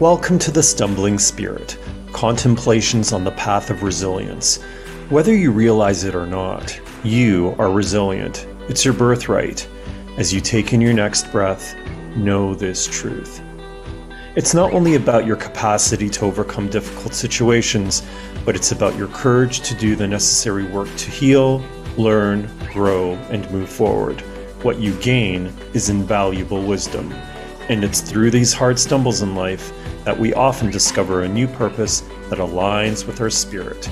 Welcome to the Stumbling Spirit, contemplations on the path of resilience. Whether you realize it or not, you are resilient. It's your birthright. As you take in your next breath, know this truth. It's not only about your capacity to overcome difficult situations, but it's about your courage to do the necessary work to heal, learn, grow, and move forward. What you gain is invaluable wisdom. And it's through these hard stumbles in life that we often discover a new purpose that aligns with our spirit.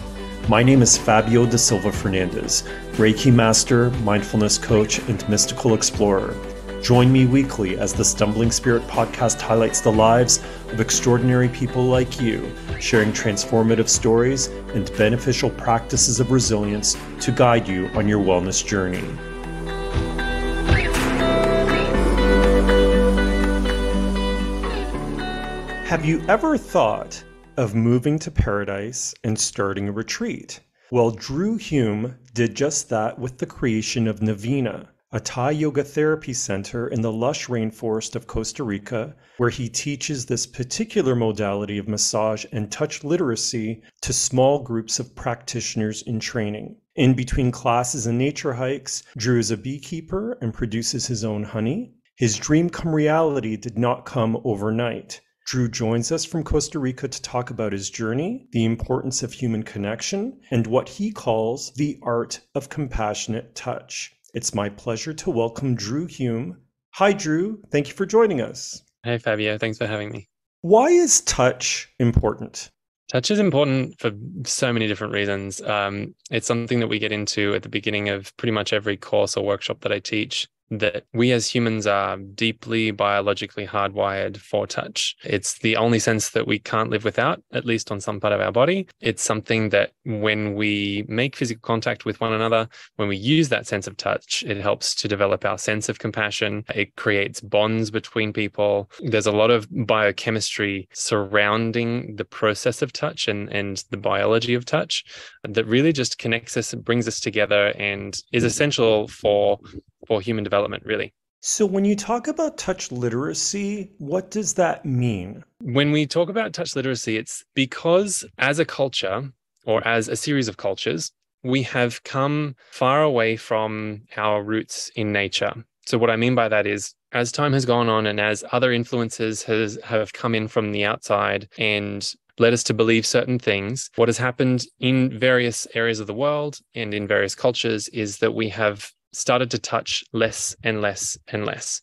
My name is Fabio da Silva Fernandez, Reiki Master, Mindfulness Coach, and Mystical Explorer. Join me weekly as the Stumbling Spirit podcast highlights the lives of extraordinary people like you, sharing transformative stories and beneficial practices of resilience to guide you on your wellness journey. Have you ever thought of moving to paradise and starting a retreat? Well, Hume did just that with the creation of Navina, a Thai yoga therapy center in the lush rainforest of Costa Rica, where he teaches this particular modality of massage and touch literacy to small groups of practitioners in training. In between classes and nature hikes, Drew is a beekeeper and produces his own honey. His dream come reality did not come overnight. Drew joins us from Costa Rica to talk about his journey, the importance of human connection, and what he calls the art of compassionate touch. It's my pleasure to welcome Drew Hume. Hi, Drew. Thank you for joining us. Hey, Fabio. Thanks for having me. Why is touch important? Touch is important for so many different reasons. It's something that we get into at the beginning of pretty much every course or workshop that I teach, that we as humans are deeply biologically hardwired for touch. It's the only sense that we can't live without, at least on some part of our body. It's something that when we make physical contact with one another, when we use that sense of touch, it helps to develop our sense of compassion. It creates bonds between people. There's a lot of biochemistry surrounding the process of touch and the biology of touch that really just connects us and brings us together and is essential for human development, really. So when you talk about touch literacy, what does that mean? When we talk about touch literacy, it's because as a culture or as a series of cultures, we have come far away from our roots in nature. So what I mean by that is, as time has gone on and as other influences have come in from the outside and led us to believe certain things, what has happened in various areas of the world and in various cultures is that we have started to touch less and less and less.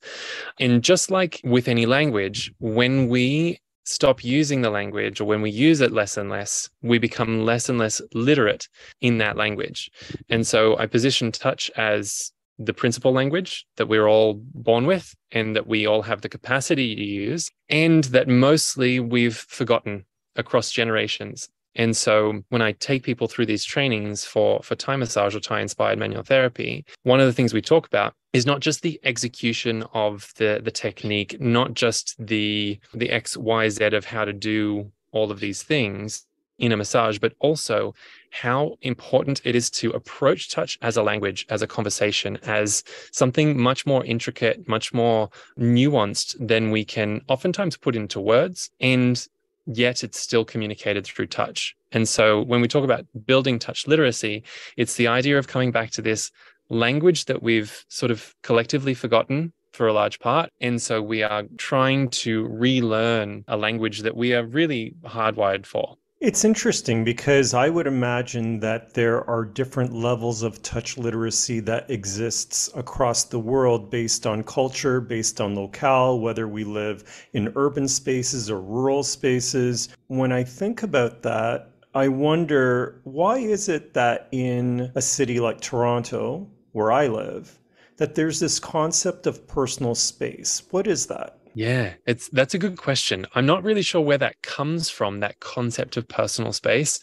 And just like with any language, when we stop using the language or when we use it less and less, we become less and less literate in that language. And so I position touch as the principal language that we're all born with and that we all have the capacity to use, and that mostly we've forgotten across generations. And so when I take people through these trainings for Thai massage or Thai-inspired manual therapy, one of the things we talk about is not just the execution of the technique, not just the X, Y, Z of how to do all of these things in a massage, but also how important it is to approach touch as a language, as a conversation, as something much more intricate, much more nuanced than we can oftentimes put into words, and yet it's still communicated through touch. And so when we talk about building touch literacy, it's the idea of coming back to this language that we've sort of collectively forgotten for a large part. And so we are trying to relearn a language that we are really hardwired for. It's interesting because I would imagine that there are different levels of touch literacy that exists across the world based on culture, based on locale, whether we live in urban spaces or rural spaces. When I think about that, I wonder, why is it that in a city like Toronto, where I live, that there's this concept of personal space? What is that? Yeah, that's a good question. I'm not really sure where that comes from, that concept of personal space.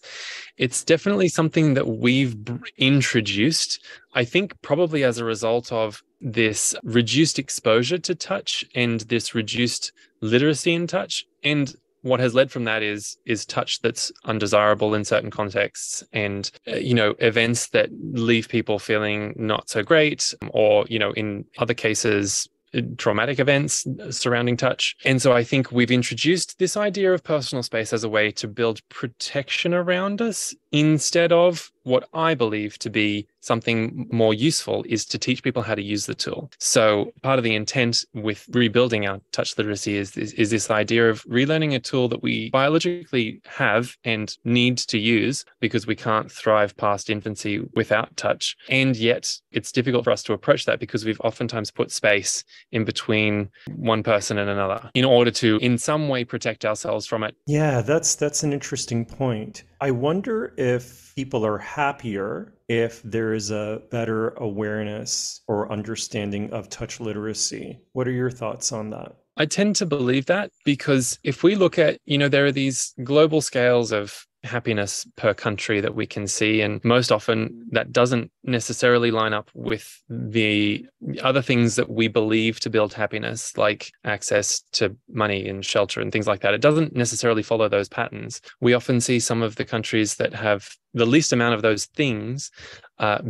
It's definitely something that we've introduced, I think probably as a result of this reduced exposure to touch and this reduced literacy in touch. And what has led from that is touch that's undesirable in certain contexts and, events that leave people feeling not so great, or, in other cases, traumatic events surrounding touch. And so I think we've introduced this idea of personal space as a way to build protection around us instead of what I believe to be something more useful is to teach people how to use the tool. So part of the intent with rebuilding our touch literacy is this idea of relearning a tool that we biologically have and need to use because we can't thrive past infancy without touch. And yet it's difficult for us to approach that because we've oftentimes put space in between one person and another in order to in some way protect ourselves from it. Yeah, that's an interesting point. I wonder if people are happier if there is a better awareness or understanding of touch literacy. What are your thoughts on that? I tend to believe that because if we look at, there are these global scales of happiness per country that we can see, and most often that doesn't necessarily line up with the other things that we believe to build happiness, like access to money and shelter and things like that. It doesn't necessarily follow those patterns. We often see some of the countries that have the least amount of those things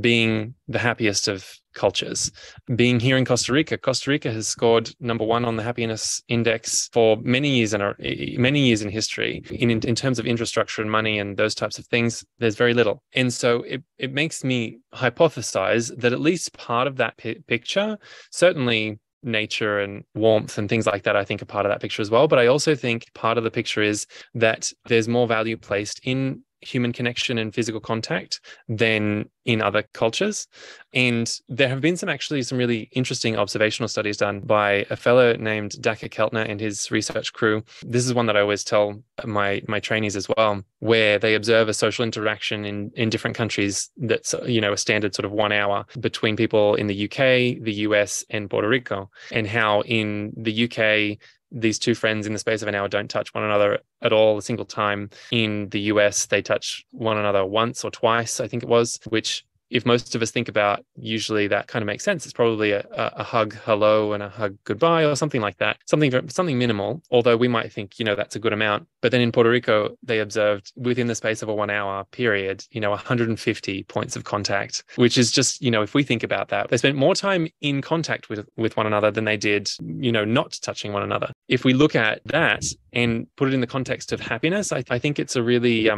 being the happiest of cultures. Being here in Costa Rica, Costa Rica has scored number one on the happiness index for many years in history. In terms of infrastructure and money and those types of things, there's very little. And so it makes me hypothesize that at least part of that picture, certainly nature and warmth and things like that, I think are part of that picture as well. But I also think part of the picture is that there's more value placed in human connection and physical contact than in other cultures. And there have been some really interesting observational studies done by a fellow named Daka Keltner and his research crew. This is one that I always tell my trainees as well, where they observe a social interaction in different countries that's, a standard sort of 1 hour between people in the UK, the US, and Puerto Rico, and how in the UK, these two friends in the space of an hour don't touch one another at all a single time. In the US, they touch one another once or twice, I think it was, which if most of us think about, usually that kind of makes sense. It's probably a hug hello and a hug goodbye or something like that, something minimal, although we might think, that's a good amount. But then in Puerto Rico, they observed within the space of a 1 hour period, 150 points of contact, which is just, if we think about that, they spent more time in contact with one another than they did, not touching one another. If we look at that and put it in the context of happiness, I think it's a really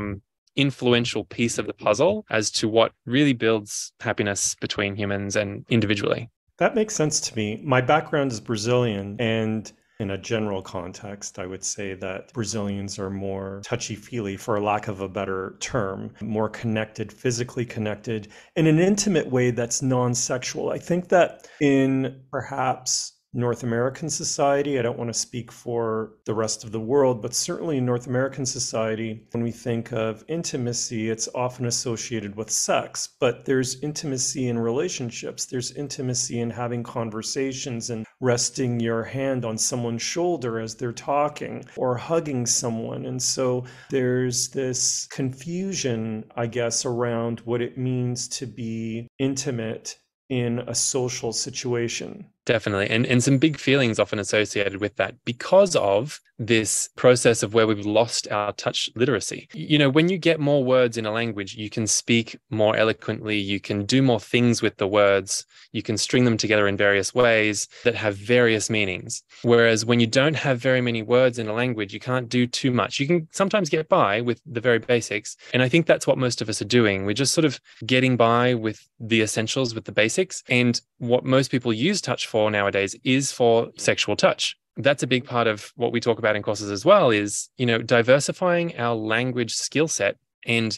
influential piece of the puzzle as to what really builds happiness between humans and individually. That makes sense to me. My background is Brazilian, and in a general context, I would say that Brazilians are more touchy-feely, for lack of a better term, more connected, physically connected, in an intimate way that's non-sexual. I think that in perhaps North American society, I don't want to speak for the rest of the world, but certainly in North American society, when we think of intimacy, it's often associated with sex, but there's intimacy in relationships. There's intimacy in having conversations and resting your hand on someone's shoulder as they're talking or hugging someone. And so there's this confusion, I guess, around what it means to be intimate in a social situation. Definitely. And some big feelings often associated with that because of this process of where we've lost our touch literacy. When you get more words in a language, you can speak more eloquently, you can do more things with the words, you can string them together in various ways that have various meanings. Whereas when you don't have very many words in a language, you can't do too much. You can sometimes get by with the very basics. And I think that's what most of us are doing. We're just sort of getting by with the essentials, with the basics. And what most people use touch for nowadays is for sexual touch. That's a big part of what we talk about in courses as well is, diversifying our language skill set and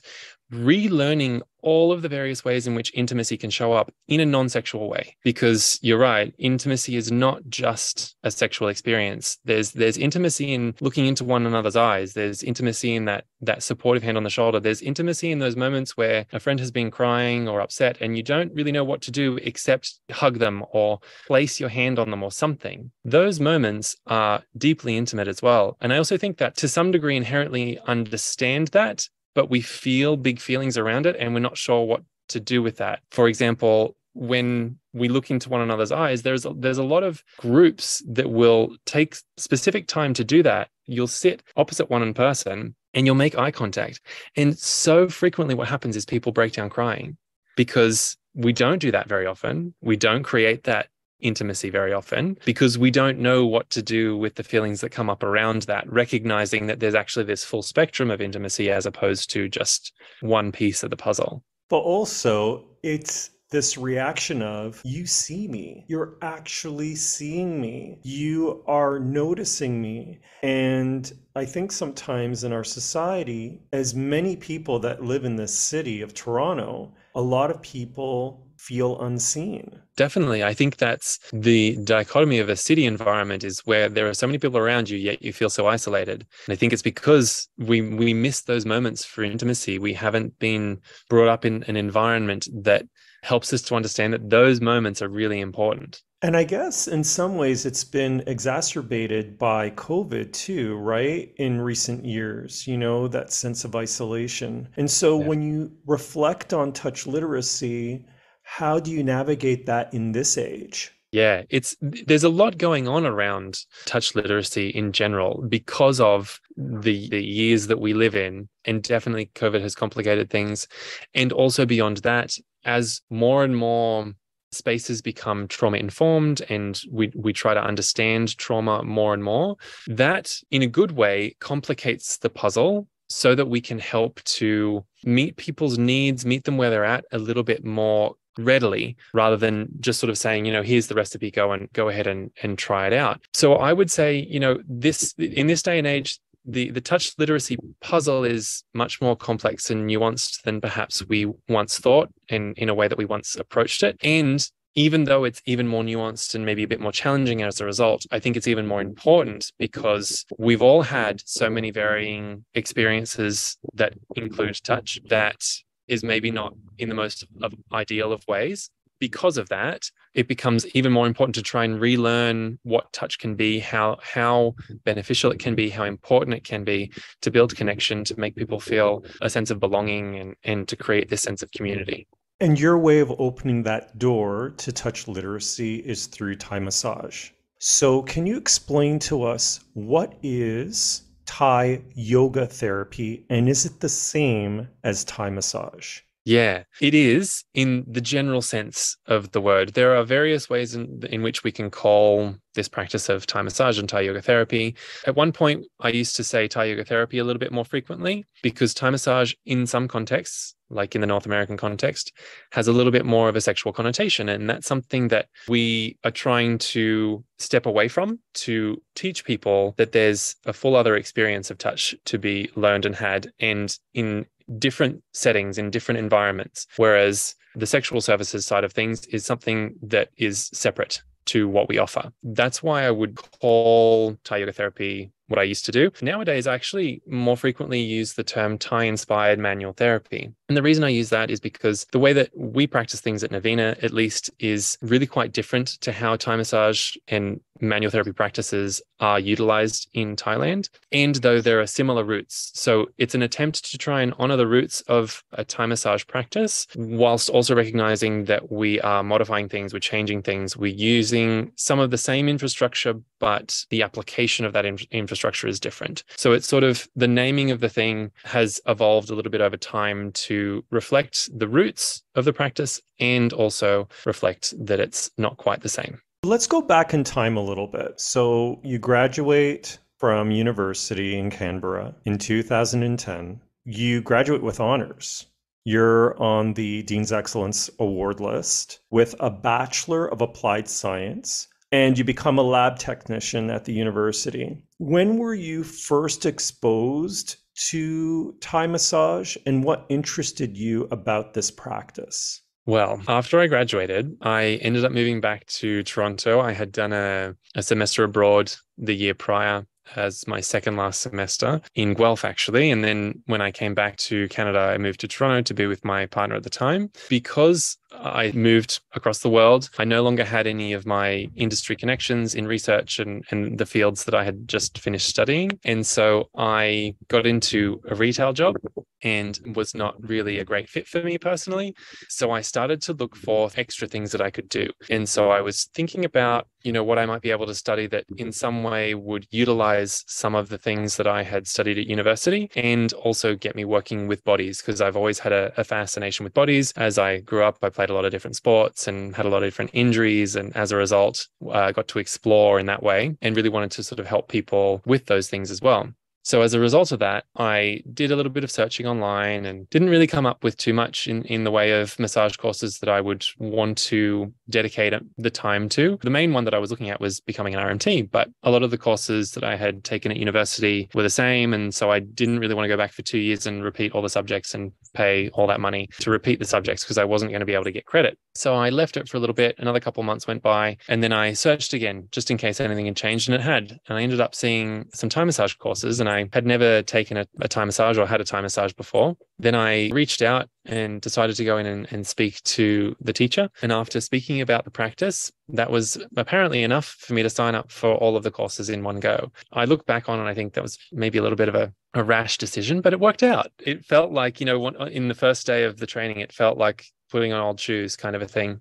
relearning all of the various ways in which intimacy can show up in a non-sexual way. Because you're right, intimacy is not just a sexual experience. There's intimacy in looking into one another's eyes. There's intimacy in that supportive hand on the shoulder. There's intimacy in those moments where a friend has been crying or upset and you don't really know what to do except hug them or place your hand on them or something. Those moments are deeply intimate as well. And I also think that to some degree inherently understand that, but we feel big feelings around it and we're not sure what to do with that. For example, when we look into one another's eyes, there's a lot of groups that will take specific time to do that. You'll sit opposite one in person and you'll make eye contact. And so frequently what happens is people break down crying because we don't do that very often. We don't create that intimacy very often because we don't know what to do with the feelings that come up around that, recognizing that there's actually this full spectrum of intimacy as opposed to just one piece of the puzzle. But also, it's this reaction of, you see me, you're actually seeing me, you are noticing me. And I think sometimes in our society, as many people that live in this city of Toronto, a lot of people feel unseen. Definitely. I think that's the dichotomy of a city environment, is where there are so many people around you, yet you feel so isolated. And I think it's because we miss those moments for intimacy. We haven't been brought up in an environment that helps us to understand that those moments are really important. And I guess in some ways it's been exacerbated by COVID too, right? In recent years, that sense of isolation. And so when you reflect on touch literacy, how do you navigate that in this age? Yeah, there's a lot going on around touch literacy in general because of the years that we live in, and definitely COVID has complicated things. And also beyond that, as more and more spaces become trauma informed and we try to understand trauma more and more, that in a good way complicates the puzzle so that we can help to meet people's needs, meet them where they're at a little bit more readily, rather than just sort of saying, here's the recipe, go ahead and try it out. So I would say, this in this day and age, the touch literacy puzzle is much more complex and nuanced than perhaps we once thought, and in a way that we once approached it. And even though it's even more nuanced and maybe a bit more challenging as a result, I think it's even more important because we've all had so many varying experiences that include touch that is maybe not in the most ideal of ways. Because of that, it becomes even more important to try and relearn what touch can be, how beneficial it can be, how important it can be to build connection, to make people feel a sense of belonging and to create this sense of community. And your way of opening that door to touch literacy is through Thai massage. So can you explain to us, what is Thai yoga therapy, and is it the same as Thai massage? Yeah, it is in the general sense of the word. There are various ways in which we can call this practice of Thai massage and Thai yoga therapy. At one point, I used to say Thai yoga therapy a little bit more frequently because Thai massage in some contexts, like in the North American context, has a little bit more of a sexual connotation. And that's something that we are trying to step away from, to teach people that there's a full other experience of touch to be learned and had, and in different settings, in different environments. Whereas the sexual services side of things is something that is separate to what we offer. That's why I would call Thai yoga therapy what I used to do. Nowadays, I actually more frequently use the term Thai-inspired manual therapy. And the reason I use that is because the way that we practice things at Navina, at least, is really quite different to how Thai massage and manual therapy practices are utilized in Thailand. And though there are similar roots, so it's an attempt to try and honor the roots of a Thai massage practice, whilst also recognizing that we are modifying things, we're changing things, we're using some of the same infrastructure, but the application of that infrastructure is different. So it's sort of, the naming of the thing has evolved a little bit over time to reflect the roots of the practice and also reflect that it's not quite the same. Let's go back in time a little bit. So you graduate from university in Canberra in 2010. You graduate with honors. You're on the Dean's Excellence Award list with a Bachelor of Applied Science, and you become a lab technician at the university. When were you first exposed to Thai massage, and what interested you about this practice? Well, after I graduated, I ended up moving back to Toronto. I had done a semester abroad the year prior as my second last semester in Guelph, actually. And then when I came back to Canada, I moved to Toronto to be with my partner at the time. Because I moved across the world, I no longer had any of my industry connections in research and the fields that I had just finished studying. And so I got into a retail job and was not really a great fit for me personally. So I started to look for extra things that I could do. And so I was thinking about, what I might be able to study that in some way would utilize some of the things that I had studied at university and also get me working with bodies, because I've always had a fascination with bodies. As I grew up, I played a lot of different sports and had a lot of different injuries. And as a result, I got to explore in that way and really wanted to sort of help people with those things as well. So as a result of that, I did a little bit of searching online and didn't really come up with too much in the way of massage courses that I would want to dedicate the time to. The main one that I was looking at was becoming an RMT, but a lot of the courses that I had taken at university were the same. And so I didn't really want to go back for 2 years and repeat all the subjects and pay all that money to repeat the subjects because I wasn't going to be able to get credit. So I left it for a little bit. Another couple of months went by, and then I searched again just in case anything had changed, and it had. And I ended up seeing some Thai massage courses, and I had never taken a Thai massage or had a Thai massage before. Then I reached out and decided to go in and speak to the teacher. And after speaking about the practice, that was apparently enough for me to sign up for all of the courses in one go. I look back on and I think that was maybe a little bit of a rash decision, but it worked out. It felt like, in the first day of the training, it felt like putting on old shoes kind of a thing,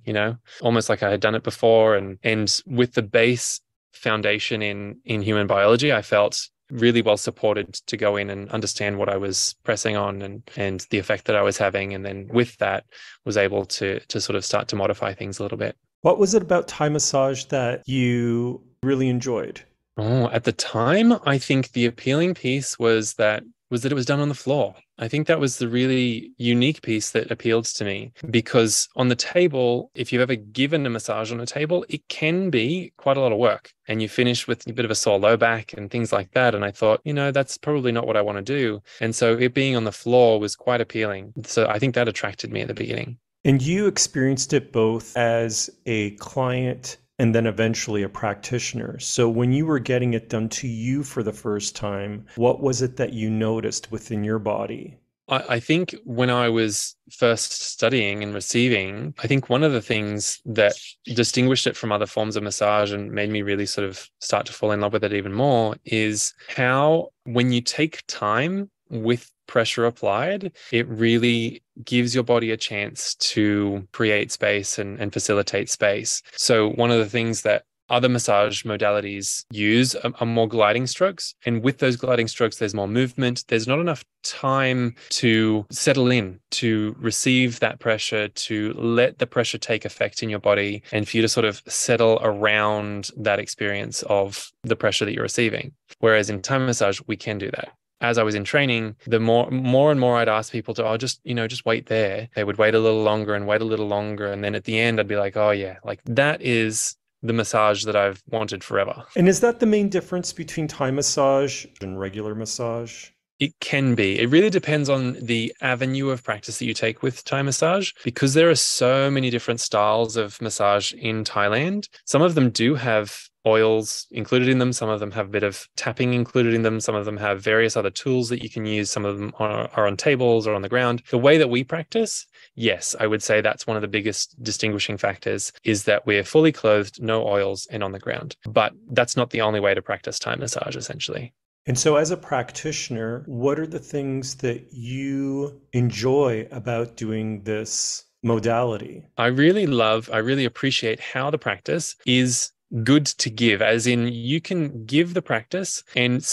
almost like I had done it before. And with the base foundation in human biology, I felt really well supported to go in and understand what I was pressing on and the effect that I was having. And then with that, was able to sort of start to modify things a little bit. What was it about Thai massage that you really enjoyed? Oh, at the time, I think the appealing piece was that it was done on the floor. I think that was the really unique piece that appealed to me, because on the table, if you've ever given a massage on a table, it can be quite a lot of work, and you finish with a bit of a sore low back and things like that. And I thought, that's probably not what I want to do. And so it being on the floor was quite appealing. So I think that attracted me at the beginning. And you experienced it both as a client and then eventually a practitioner. So when you were getting it done to you for the first time, what was it that you noticed within your body? I think when I was first studying and receiving, I think one of the things that distinguished it from other forms of massage and made me really sort of start to fall in love with it even more is how, when you take time with pressure applied, it really gives your body a chance to create space and facilitate space. So one of the things that other massage modalities use are more gliding strokes. And with those gliding strokes, there's more movement. There's not enough time to settle in, to receive that pressure, to let the pressure take effect in your body, and for you to sort of settle around that experience of the pressure that you're receiving. Whereas in Thai massage, we can do that. As I was in training, the more and more I'd ask people to, just wait there. They would wait a little longer and wait a little longer. And then at the end, I'd be like, oh yeah, like that is the massage that I've wanted forever. And is that the main difference between Thai massage and regular massage? It can be. It really depends on the avenue of practice that you take with Thai massage, because there are so many different styles of massage in Thailand. Some of them do have oils included in them. Some of them have a bit of tapping included in them. Some of them have various other tools that you can use. Some of them are on tables or on the ground. The way that we practice, yes, I would say that's one of the biggest distinguishing factors, is that we're fully clothed, no oils, and on the ground. But that's not the only way to practice Thai massage, essentially. And so as a practitioner, what are the things that you enjoy about doing this modality? I really appreciate how the practice is good to give, as in you can give the practice and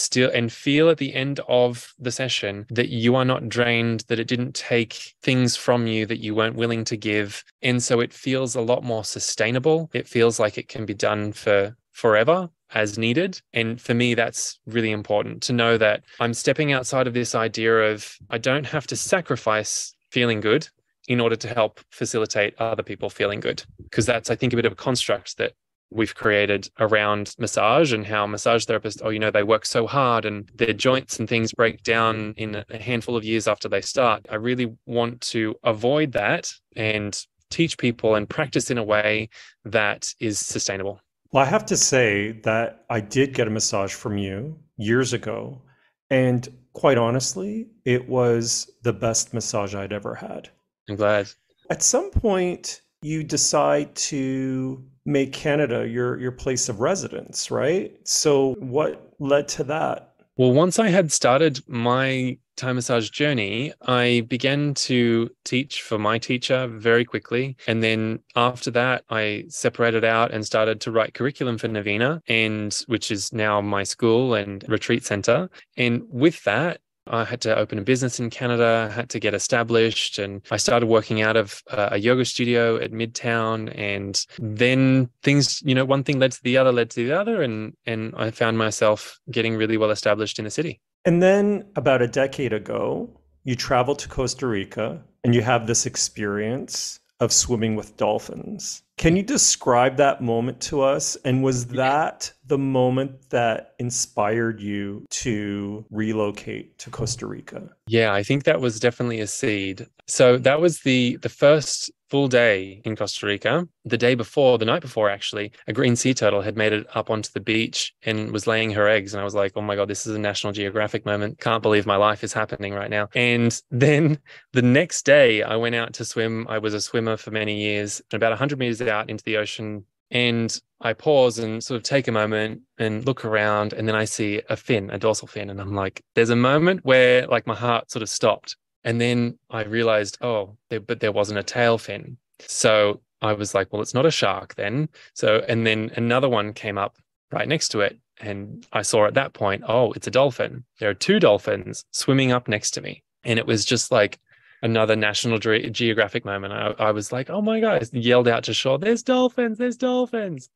feel at the end of the session that you are not drained, that it didn't take things from you that you weren't willing to give. And so it feels a lot more sustainable. It feels like it can be done for forever as needed. And for me, that's really important to know that I'm stepping outside of this idea of I don't have to sacrifice feeling good in order to help facilitate other people feeling good. Because that's, I think, a bit of a construct that we've created around massage, and how massage therapists, they work so hard and their joints and things break down in a handful of years after they start. I really want to avoid that and teach people and practice in a way that is sustainable. Well, I have to say that I did get a massage from you years ago, and quite honestly, it was the best massage I'd ever had. I'm glad. At some point, you decide to make Canada your place of residence, right? So what led to that? Well, once I had started my Thai massage journey, I began to teach for my teacher very quickly. And then after that, I separated out and started to write curriculum for Navina, and which is now my school and retreat center. And with that, I had to open a business in Canada, had to get established, and I started working out of a yoga studio at Midtown. And then things, one thing led to the other, and I found myself getting really well established in the city. And then about a decade ago, you traveled to Costa Rica and you have this experience of swimming with dolphins. Can you describe that moment to us? And was that the moment that inspired you to relocate to Costa Rica? Yeah, I think that was definitely a seed. So that was the first full day in Costa Rica. The night before actually, a green sea turtle had made it up onto the beach and was laying her eggs. And I was like, oh my God, this is a National Geographic moment. Can't believe my life is happening right now. And then the next day I went out to swim. I was a swimmer for many years, about 100 meters out into the ocean. And I pause and sort of take a moment and look around, and then I see a dorsal fin. And I'm like, there's a moment where like my heart sort of stopped. And then I realized, but there wasn't a tail fin. So I was like, well, it's not a shark then. So, and then another one came up right next to it. And I saw at that point, it's a dolphin. There are two dolphins swimming up next to me. And it was just like another National Geographic moment. I was like, oh my God, I yelled out to shore, there's dolphins.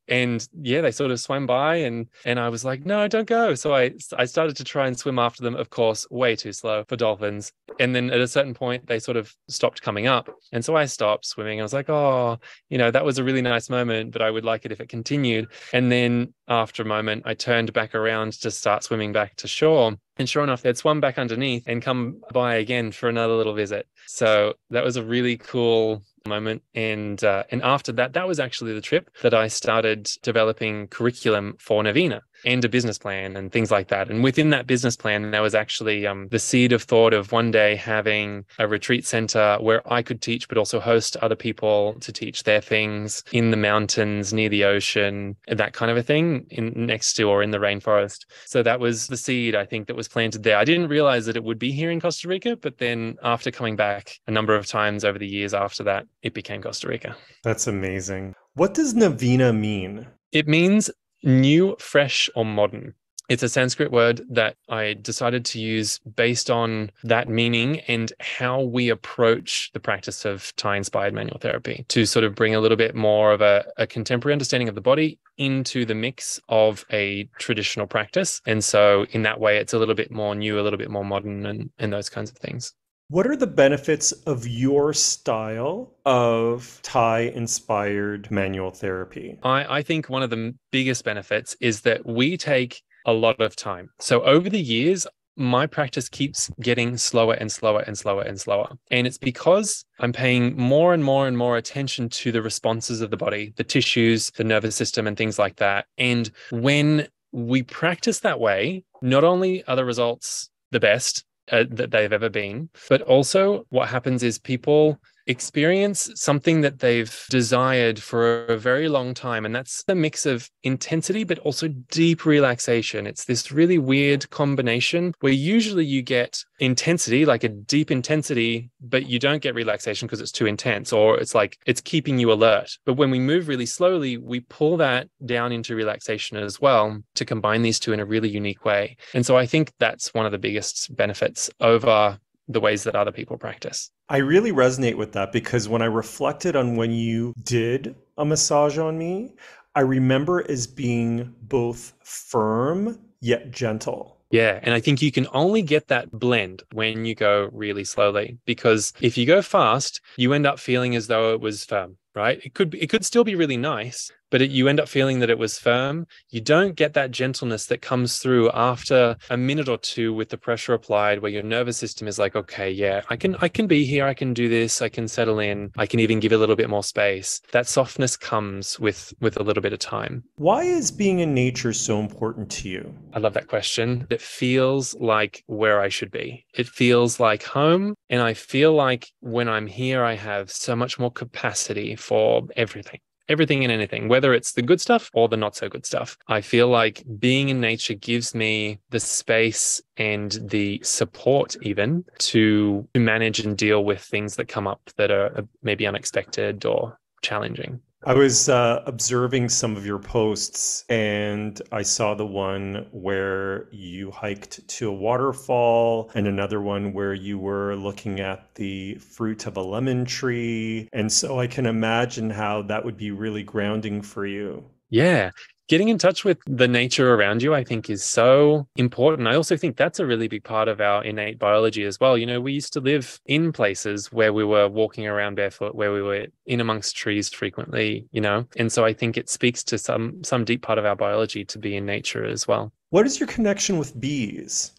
And yeah, they sort of swam by and I was like, no, don't go. So I started to try and swim after them, of course, way too slow for dolphins. And then at a certain point, they sort of stopped coming up. And so I stopped swimming. I was like, that was a really nice moment, but I would like it if it continued. And then after a moment, I turned back around to start swimming back to shore. And sure enough, they'd swum back underneath and come by again for another little visit. So that was a really cool moment. And after that, that was actually the trip that I started developing curriculum for Navina and a business plan and things like that. And within that business plan, there was actually the seed of thought of one day having a retreat center where I could teach, but also host other people to teach their things in the mountains, near the ocean, that kind of a thing, next to or in the rainforest. So that was the seed, I think, that was planted there. I didn't realize that it would be here in Costa Rica, but then after coming back a number of times over the years after that, it became Costa Rica. That's amazing. What does Navina mean? It means new, fresh, or modern. It's a Sanskrit word that I decided to use based on that meaning and how we approach the practice of Thai-inspired manual therapy to sort of bring a little bit more of a contemporary understanding of the body into the mix of a traditional practice. And so in that way, it's a little bit more new, a little bit more modern and those kinds of things. What are the benefits of your style of Thai-inspired manual therapy? I think one of the biggest benefits is that we take a lot of time. So over the years, my practice keeps getting slower and slower and slower and slower. And it's because I'm paying more and more and more attention to the responses of the body, the tissues, the nervous system, and things like that. And when we practice that way, not only are the results the best that they've ever been, but also what happens is people experience something that they've desired for a very long time. And that's the mix of intensity, but also deep relaxation. It's this really weird combination where usually you get intensity, like a deep intensity, but you don't get relaxation because it's too intense, or it's like it's keeping you alert. But when we move really slowly, we pull that down into relaxation as well to combine these two in a really unique way. And so I think that's one of the biggest benefits over the ways that other people practice. I really resonate with that because when I reflected on when you did a massage on me, I remember as being both firm yet gentle. Yeah. And I think you can only get that blend when you go really slowly, because if you go fast, you end up feeling as though it was firm, right? It could still be really nice, but you end up feeling that it was firm. You don't get that gentleness that comes through after a minute or two with the pressure applied, where your nervous system is like, okay, yeah, I can be here. I can do this. I can settle in. I can even give a little bit more space. That softness comes with a little bit of time. Why is being in nature so important to you? I love that question. It feels like where I should be. It feels like home. And I feel like when I'm here, I have so much more capacity for everything. everything and anything, whether it's the good stuff or the not so good stuff. I feel like being in nature gives me the space and the support even to manage and deal with things that come up that are maybe unexpected or challenging. I was observing some of your posts and I saw the one where you hiked to a waterfall and another one where you were looking at the fruit of a lemon tree. And so I can imagine how that would be really grounding for you. Yeah. Getting in touch with the nature around you, I think, is so important. I also think that's a really big part of our innate biology as well. We used to live in places where we were walking around barefoot, where we were in amongst trees frequently, and so I think it speaks to some deep part of our biology to be in nature as well. What is your connection with bees?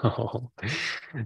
Oh,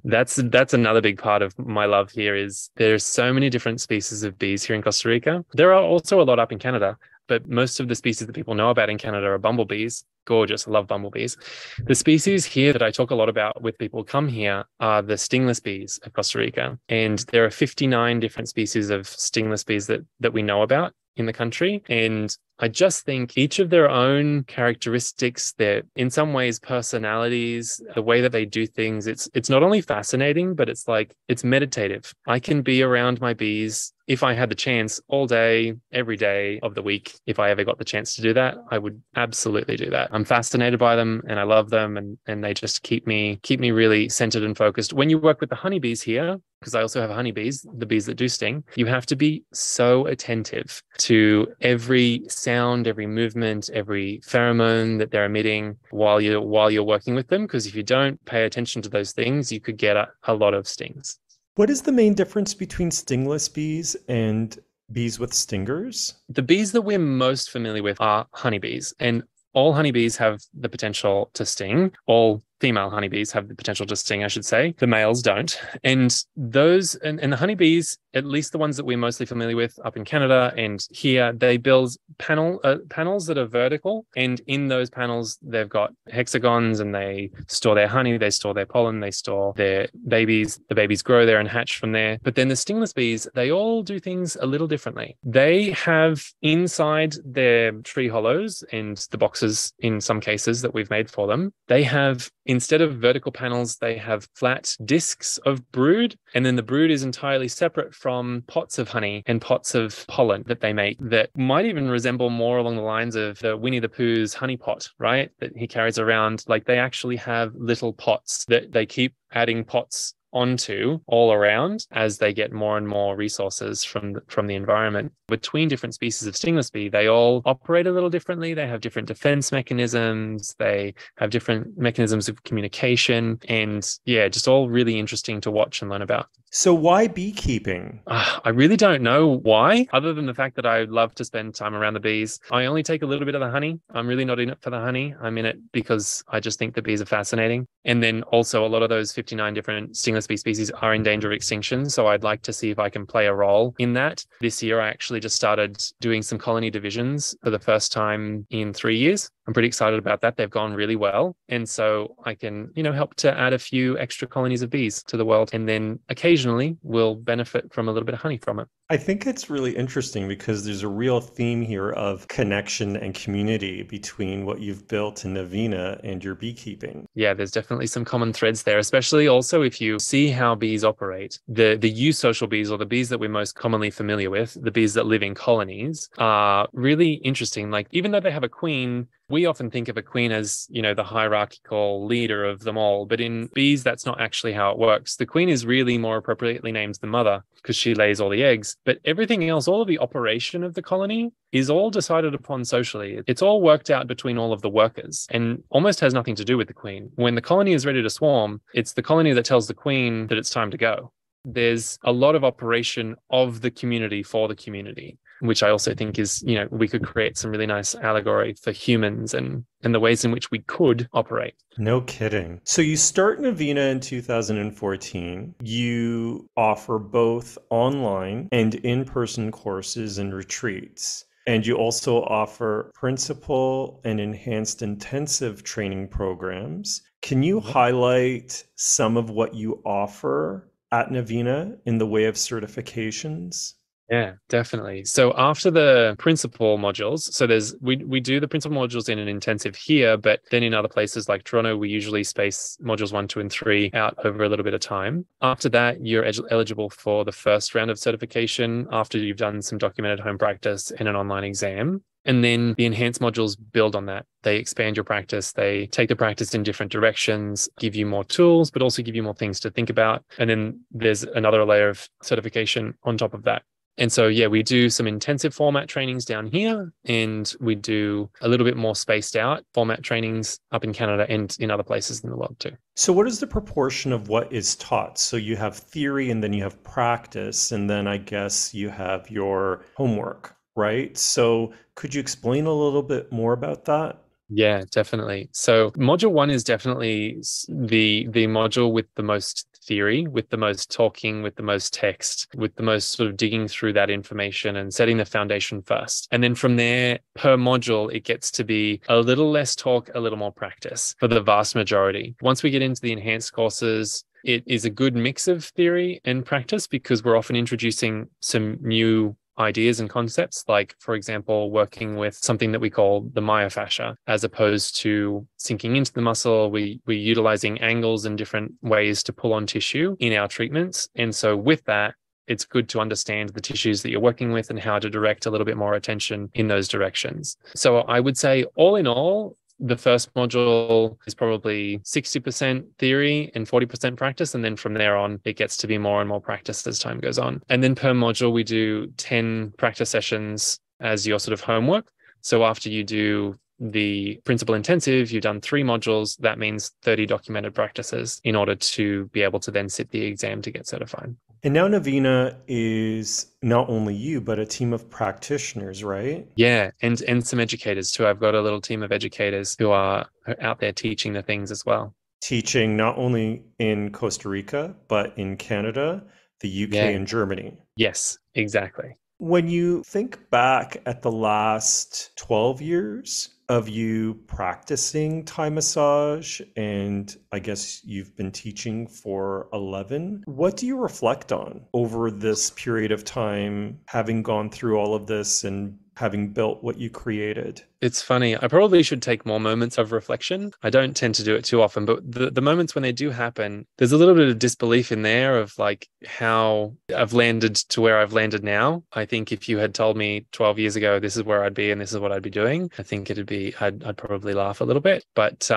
that's another big part of my love here is there's so many different species of bees here in Costa Rica. There are also a lot up in Canada, but most of the species that people know about in Canada are bumblebees. Gorgeous. I love bumblebees. The species here that I talk a lot about with people who come here are the stingless bees of Costa Rica. And there are 59 different species of stingless bees that we know about in the country. And I just think each of their own characteristics, their in some ways personalities, the way that they do things, it's not only fascinating, but it's meditative. I can be around my bees if I had the chance all day, every day of the week. If I ever got the chance to do that, I would absolutely do that. I'm fascinated by them and I love them and they just keep me really centered and focused. When you work with the honeybees here, because I also have honeybees, the bees that do sting, you have to be so attentive to every sound, every movement, every pheromone that they're emitting while you're working with them. Because if you don't pay attention to those things, you could get a lot of stings. What is the main difference between stingless bees and bees with stingers? The bees that we're most familiar with are honeybees, and all honeybees have the potential to sting. All female honeybees have the potential to sting, I should say. The males don't. And the honeybees, at least the ones that we're mostly familiar with up in Canada and here, they build panels that are vertical. And in those panels, they've got hexagons and they store their honey, they store their pollen, they store their babies. The babies grow there and hatch from there. But then the stingless bees, they all do things a little differently. They have inside their tree hollows and the boxes in some cases that we've made for them, they have, instead of vertical panels, they have flat discs of brood. And then the brood is entirely separate from pots of honey and pots of pollen that they make that might even resemble more along the lines of the Winnie the Pooh's honey pot, right? That he carries around. Like they actually have little pots that they keep adding pots onto all around as they get more and more resources from the environment. Between different species of stingless bee, they all operate a little differently. They have different defense mechanisms. They have different mechanisms of communication. And yeah, just all really interesting to watch and learn about. So why beekeeping? I really don't know why, other than the fact that I love to spend time around the bees. I only take a little bit of the honey. I'm really not in it for the honey. I'm in it because I just think the bees are fascinating. And then also a lot of those 59 different stingless bee species are in danger of extinction. So I'd like to see if I can play a role in that. This year, I actually just started doing some colony divisions for the first time in 3 years. I'm pretty excited about that. They've gone really well. And so I can, help to add a few extra colonies of bees to the world. And then occasionally we'll benefit from a little bit of honey from it. I think it's really interesting because there's a real theme here of connection and community between what you've built in Navina and your beekeeping. Yeah, there's definitely some common threads there, especially also if you see how bees operate. The eusocial bees, or the bees that we're most commonly familiar with, the bees that live in colonies, are really interesting. Like even though they have a queen, we often think of a queen as, the hierarchical leader of them all. But in bees, that's not actually how it works. The queen is really more appropriately named the mother because she lays all the eggs. But everything else, all of the operation of the colony is all decided upon socially. It's all worked out between all of the workers and almost has nothing to do with the queen. When the colony is ready to swarm, it's the colony that tells the queen that it's time to go. There's a lot of operation of the community for the community, which I also think is, we could create some really nice allegory for humans and the ways in which we could operate. No kidding. So you start Navina in 2014. You offer both online and in-person courses and retreats. And you also offer principal and enhanced intensive training programs. Can you highlight some of what you offer at Navina in the way of certifications? Yeah, definitely. So after the principal modules, so we do the principal modules in an intensive here, but then in other places like Toronto, we usually space modules 1, 2, and 3 out over a little bit of time. After that, you're eligible for the first round of certification after you've done some documented home practice and an online exam. And then the enhanced modules build on that. They expand your practice. They take the practice in different directions, give you more tools, but also give you more things to think about. And then there's another layer of certification on top of that. And so, yeah, we do some intensive format trainings down here, and we do a little bit more spaced out format trainings up in Canada and in other places in the world too. So, what is the proportion of what is taught? So, you have theory and then you have practice, and then I guess you have your homework, right? So, could you explain a little bit more about that? Yeah, definitely. So module 1 is definitely the module with the most theory, with the most talking, with the most text, with the most sort of digging through that information and setting the foundation first. And then from there, per module, it gets to be a little less talk, a little more practice for the vast majority. Once we get into the enhanced courses, it is a good mix of theory and practice because we're often introducing some new ideas and concepts, like, for example, working with something that we call the myofascia, as opposed to sinking into the muscle. We're utilizing angles and different ways to pull on tissue in our treatments. And so with that, it's good to understand the tissues that you're working with and how to direct a little bit more attention in those directions. So I would say all in all, the first module is probably 60% theory and 40% practice. And then from there on, it gets to be more and more practice as time goes on. And then per module, we do 10 practice sessions as your sort of homework. So after you do the principal intensive, you've done 3 modules. That means 30 documented practices in order to be able to then sit the exam to get certified. And now Navina is not only you, but a team of practitioners, right? Yeah, and some educators too. I've got a little team of educators who are out there teaching the things as well. Teaching not only in Costa Rica, but in Canada, the UK, Yeah. and Germany. Yes, exactly. When you think back at the last 12 years of you practicing Thai massage, and I guess you've been teaching for 11, what do you reflect on over this period of time, having gone through all of this and having built what you created? It's funny. I probably should take more moments of reflection. I don't tend to do it too often, but the moments when they do happen, there's a little bit of disbelief in there of like how I've landed to where I've landed now. I think if you had told me 12 years ago, this is where I'd be and this is what I'd be doing, I think I'd probably laugh a little bit. But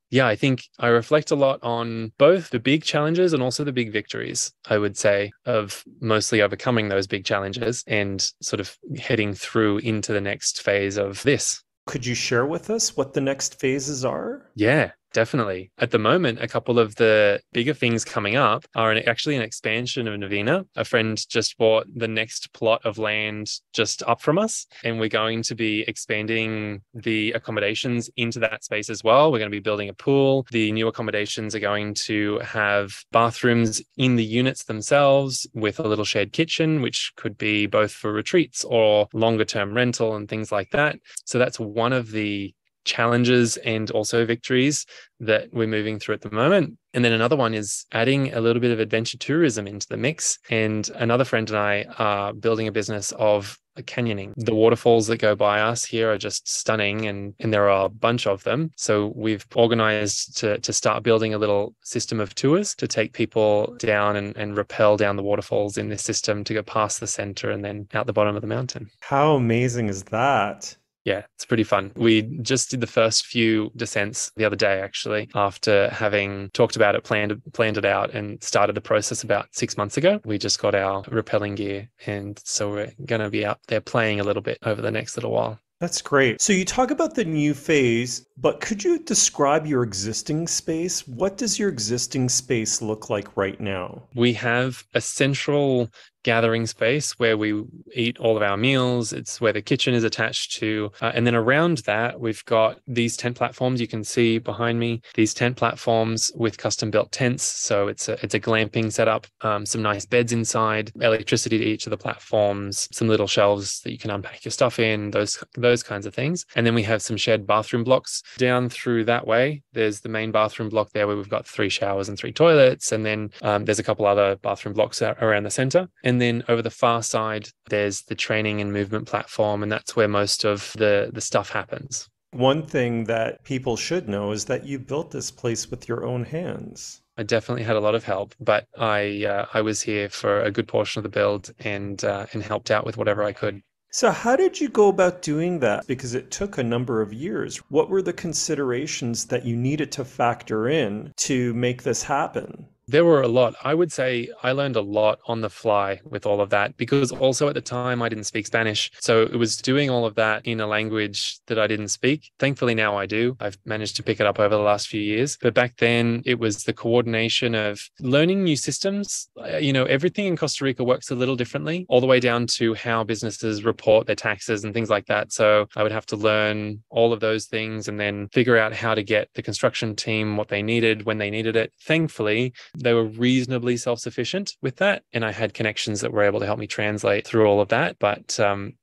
yeah, I think I reflect a lot on both the big challenges and also the big victories, I would say, of mostly overcoming those big challenges and sort of heading through into the next phase of this. Could you share with us what the next phases are? Yeah, definitely. At the moment, a couple of the bigger things coming up are actually an expansion of Navina. A friend just bought the next plot of land just up from us, and we're going to be expanding the accommodations into that space as well. We're going to be building a pool. The new accommodations are going to have bathrooms in the units themselves with a little shared kitchen, which could be both for retreats or longer term rental and things like that. So that's one of the challenges and also victories that we're moving through at the moment. And then another one is adding a little bit of adventure tourism into the mix. And another friend and I are building a business of canyoning. The waterfalls that go by us here are just stunning, and there are a bunch of them. So we've organized to start building a little system of tours to take people down and rappel down the waterfalls in this system to go past the center and then out the bottom of the mountain. How amazing is that? Yeah, it's pretty fun. We just did the first few descents the other day, actually, after having talked about it, planned it out, and started the process about 6 months ago. We just got our rappelling gear, and so we're going to be out there playing a little bit over the next little while. That's great. So you talk about the new phase, but could you describe your existing space? What does your existing space look like right now? We have a central gathering space where we eat all of our meals. It's where the kitchen is attached to. And then around that, we've got these tent platforms you can see behind me, these tent platforms with custom built tents. So it's a glamping setup, some nice beds inside, electricity to each of the platforms, some little shelves that you can unpack your stuff in, those kinds of things. And then we have some shared bathroom blocks down through that way. There's the main bathroom block there where we've got 3 showers and 3 toilets. And then there's a couple other bathroom blocks around the center. And And then over the far side, there's the training and movement platform, and that's where most of the stuff happens. One thing that people should know is that you built this place with your own hands. I definitely had a lot of help, but I was here for a good portion of the build and helped out with whatever I could. So, how did you go about doing that? Because it took a number of years. What were the considerations that you needed to factor in to make this happen? There were a lot. I would say I learned a lot on the fly with all of that because also at the time I didn't speak Spanish. So it was doing all of that in a language that I didn't speak. Thankfully now I do. I've managed to pick it up over the last few years. But back then it was the coordination of learning new systems. Everything in Costa Rica works a little differently, all the way down to how businesses report their taxes and things like that. So I would have to learn all of those things and then figure out how to get the construction team what they needed when they needed it. Thankfully, they were reasonably self-sufficient with that. And I had connections that were able to help me translate through all of that. But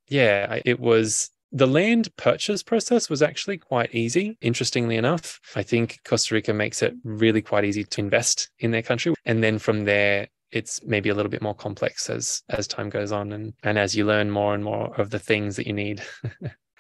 it was the land purchase process was actually quite easy, interestingly enough. I think Costa Rica makes it really quite easy to invest in their country. And then from there, it's maybe a little bit more complex as time goes on and as you learn more and more of the things that you need.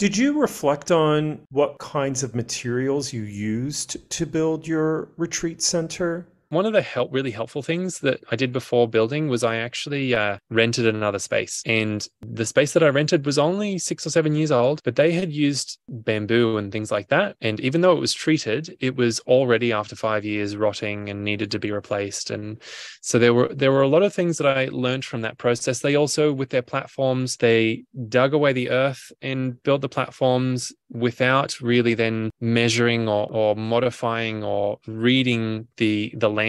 Did you reflect on what kinds of materials you used to build your retreat center? One of the really helpful things that I did before building was I actually rented another space. And the space that I rented was only 6 or 7 years old, but they had used bamboo and things like that. And even though it was treated, it was already after 5 years rotting and needed to be replaced. And so there were a lot of things that I learned from that process. They also, with their platforms, they dug away the earth and built the platforms without really then measuring or modifying or reading the land.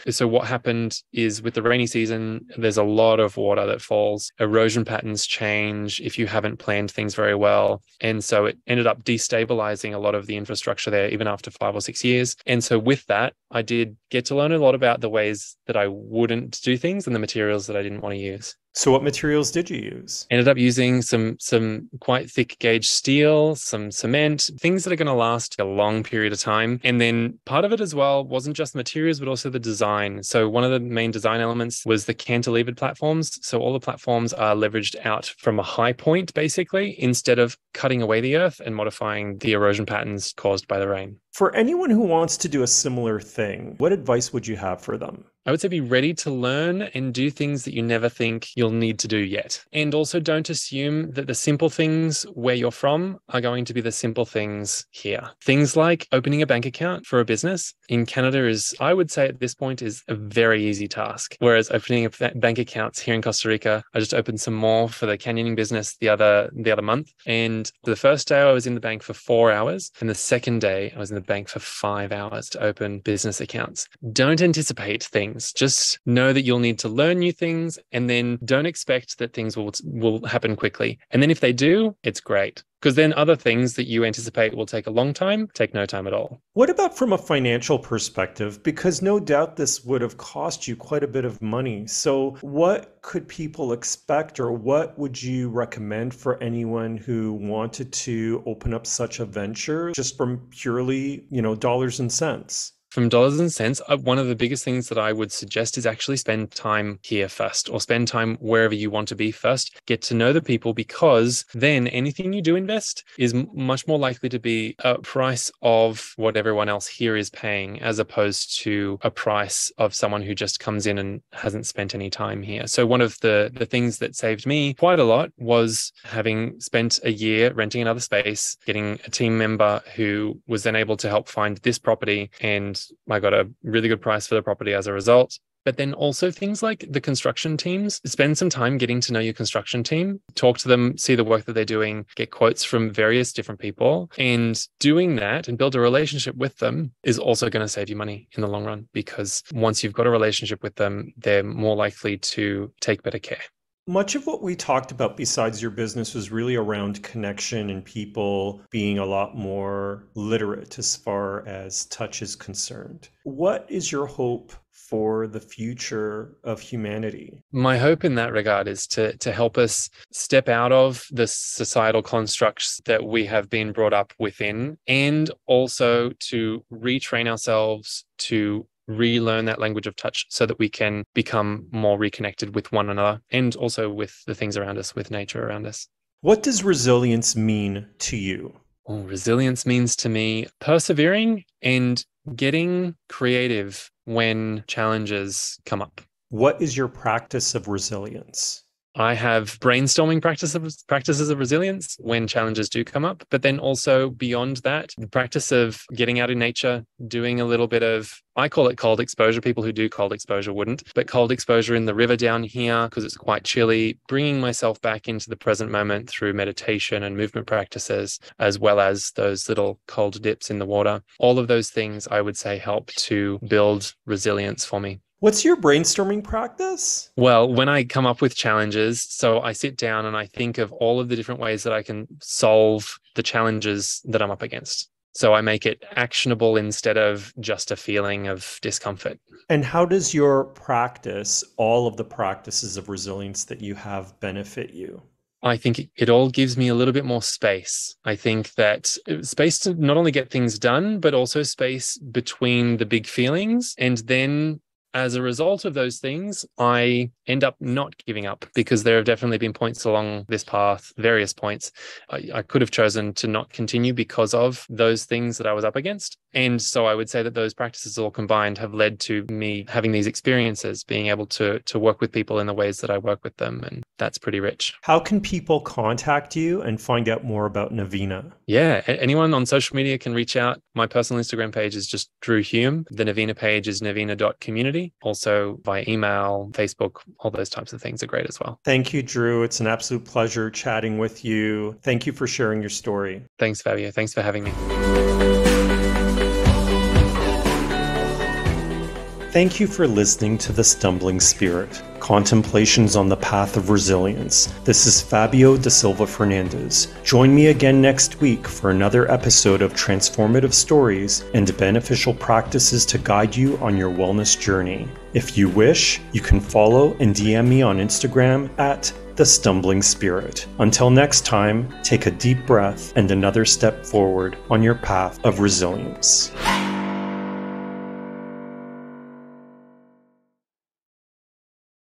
So what happened is with the rainy season, there's a lot of water that falls. Erosion patterns change if you haven't planned things very well. And so it ended up destabilizing a lot of the infrastructure there, even after 5 or 6 years. And so with that, I did get to learn a lot about the ways that I wouldn't do things and the materials that I didn't want to use. So what materials did you use? Ended up using some quite thick gauge steel, some cement, things that are going to last a long period of time. And then part of it as well wasn't just the materials, but also the design. So one of the main design elements was the cantilevered platforms. So all the platforms are leveraged out from a high point, basically, instead of cutting away the earth and modifying the erosion patterns caused by the rain. For anyone who wants to do a similar thing, what advice would you have for them? I would say be ready to learn and do things that you never think you'll need to do yet. And also don't assume that the simple things where you're from are going to be the simple things here. Things like opening a bank account for a business in Canada is, I would say at this point, is a very easy task. Whereas opening bank accounts here in Costa Rica, I just opened some more for the canyoning business the other month. And the first day I was in the bank for 4 hours. And the second day I was in the bank for 5 hours to open business accounts. Don't anticipate things. Just know that you'll need to learn new things and then don't expect that things will happen quickly. And then if they do, it's great. Because then other things that you anticipate will take a long time, take no time at all. What about from a financial perspective? Because no doubt this would have cost you quite a bit of money. So what could people expect, or what would you recommend for anyone who wanted to open up such a venture just from purely, dollars and cents? From dollars and cents, one of the biggest things that I would suggest is actually spend time here first, or spend time wherever you want to be first. Get to know the people, because then anything you do invest is much more likely to be a price of what everyone else here is paying, as opposed to a price of someone who just comes in and hasn't spent any time here. So one of the things that saved me quite a lot was having spent a year renting another space, getting a team member who was then able to help find this property, and I got a really good price for the property as a result. But then also things like the construction teams, spend some time getting to know your construction team, talk to them, see the work that they're doing, get quotes from various different people. And doing that and build a relationship with them is also going to save you money in the long run, because once you've got a relationship with them, they're more likely to take better care. Much of what we talked about besides your business was really around connection and people being a lot more literate as far as touch is concerned. What is your hope for the future of humanity? My hope in that regard is to help us step out of the societal constructs that we have been brought up within, and also to retrain ourselves to relearn that language of touch so that we can become more reconnected with one another and also with the things around us, with nature around us. What does resilience mean to you? Well, resilience means to me persevering and getting creative when challenges come up. What is your practice of resilience? I have brainstorming practices of resilience when challenges do come up, but then also beyond that, the practice of getting out in nature, doing a little bit of, I call it cold exposure. People who do cold exposure wouldn't, but cold exposure in the river down here because it's quite chilly, bringing myself back into the present moment through meditation and movement practices, as well as those little cold dips in the water. All of those things I would say help to build resilience for me. What's your brainstorming practice? Well, when I come up with challenges, so I sit down and I think of all of the different ways that I can solve the challenges that I'm up against. So I make it actionable instead of just a feeling of discomfort. And how does your practice, all of the practices of resilience that you have, benefit you? I think it all gives me a little bit more space. I think that space to not only get things done, but also space between the big feelings. And then as a result of those things, I end up not giving up because there have definitely been points along this path, various points. I could have chosen to not continue because of those things that I was up against. And so I would say that those practices all combined have led to me having these experiences, being able to work with people in the ways that I work with them. And that's pretty rich. How can people contact you and find out more about Navina? Yeah, anyone on social media can reach out. My personal Instagram page is just Drew Hume. The Navina page is navina.community. Also via email, Facebook, all those types of things are great as well. Thank you, Drew. It's an absolute pleasure chatting with you. Thank you for sharing your story. Thanks, Fabio. Thanks for having me. Thank you for listening to The Stumbling Spirit, Contemplations on the Path of Resilience. This is Fabio da Silva Fernandez. Join me again next week for another episode of transformative stories and beneficial practices to guide you on your wellness journey. If you wish, you can follow and DM me on Instagram at The Stumbling Spirit. Until next time, take a deep breath and another step forward on your path of resilience.